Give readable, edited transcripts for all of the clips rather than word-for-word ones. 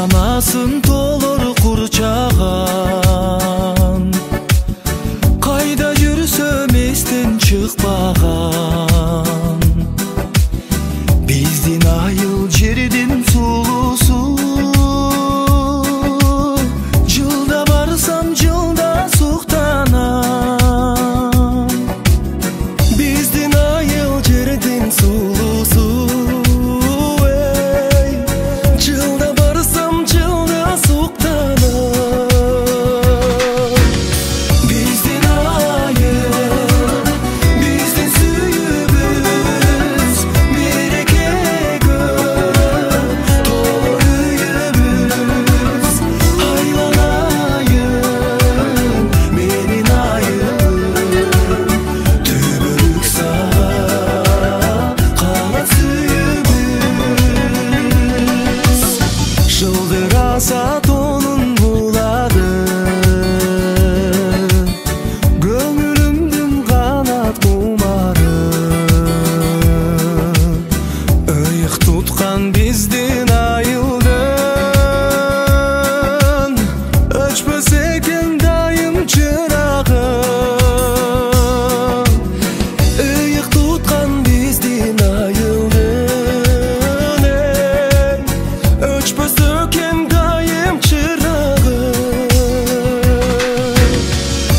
Sanaсын толор kurçağan, Kayda жүрсөм эстен чыкпаган. Биздин айыл жердин сулусу, жылда барсам жылда суктанам. Биздин айыл жердин сулусу, жылда барсам жылда суктанам. Биздин айыл, биздин сүйүүбүз, берекеге толы үйүбүз. Айланайын менин айылым, түбөлүк сага кала сүйүүбүз. Жылдыраса тонун булады, көңүлүмдүн канат кумары. Ыйык туткан биздин айылдын, өчпөс экен дайым чырагы. Ыйык туткан биздин айылдын, өчпөс экен дайым чырагы.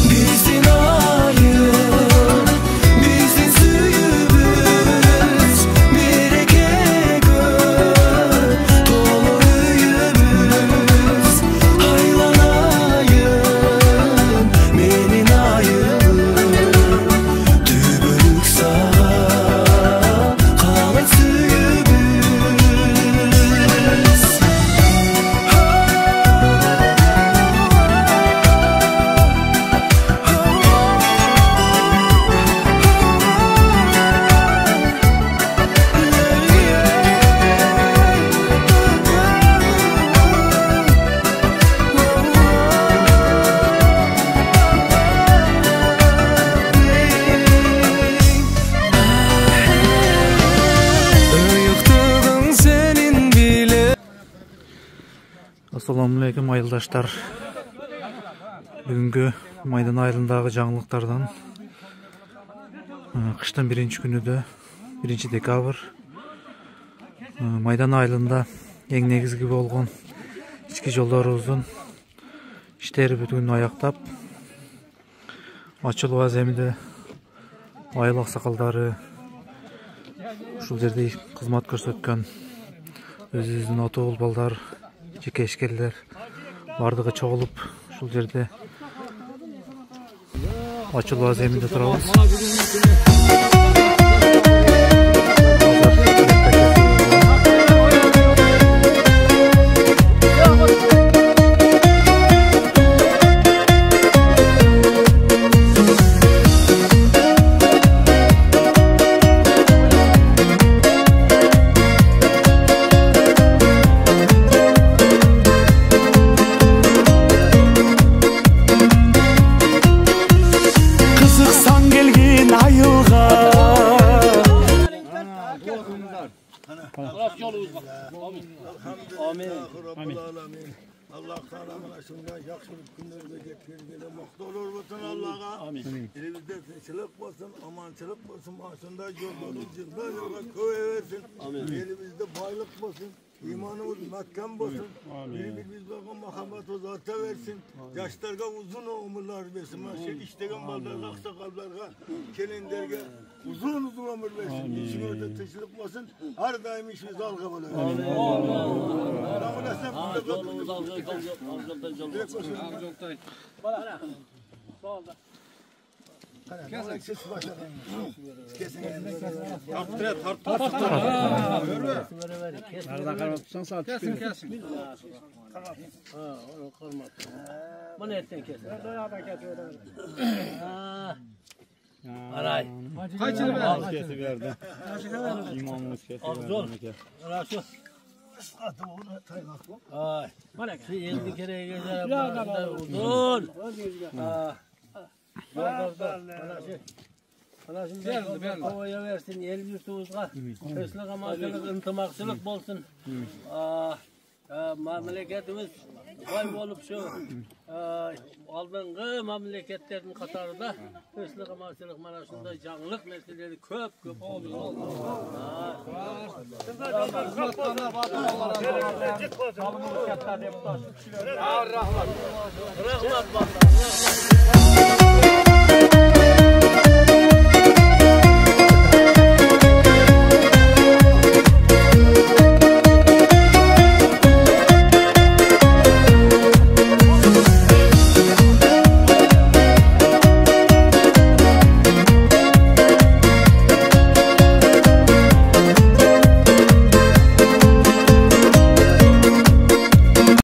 Биздин айыл, биздин сүйүүбүз, берекеге толы үйүбүз. Айланайын менин айылым, түбөлүк сага кала сүйүүбүз. Ыйыктыгың сенин биле. Assalamu alaikum айылдаштар. Бүгүнкү Майдан айылындагы жаңылыктардан кыштын 1-күнүдө 1 декабрь Майдан айылында эң негизги болгон ички жолдорубуздун иштери бүтүн аяктап, ачылуу аземиде айыл аксакалдары, ушул жерде кызмат көрсөткөн өзүбүздүн отогул балдар, жеке ишкерлер бардыгы чогулуп ушул жерде ачылуу аземиде турабыз. Kızıksan gelgin ayılga, Allah kahraman aşkına yakşılık günlerde getirgele mutlu olur olsun Allah'a. Elimizde tinçlik olsun, amançılık olsun, aslında yollarımız yılda yola koyuversin. Elimizde baylık olsun, imanımız mahkem olsun. Birbirimiz bakın muhabbet uzata versin. Yaşlarga uzun ömürler versin. İştegen ballarga, aksakallarga, kelinlerge uzun ömür versin. İşimizde tinçlik olsun, her daim işimiz alga böyle. Elli kere gezer uzun. Anasını havaya versin, el yurtumuzga, köslük amaçlılık, ıntımakçılık bolsun. Memleketimiz boy olup şu aldığın memleketlerin katarında hırsızlık, amarçılık, maraşında canlılık meseleleri köp oldu. Rahmat.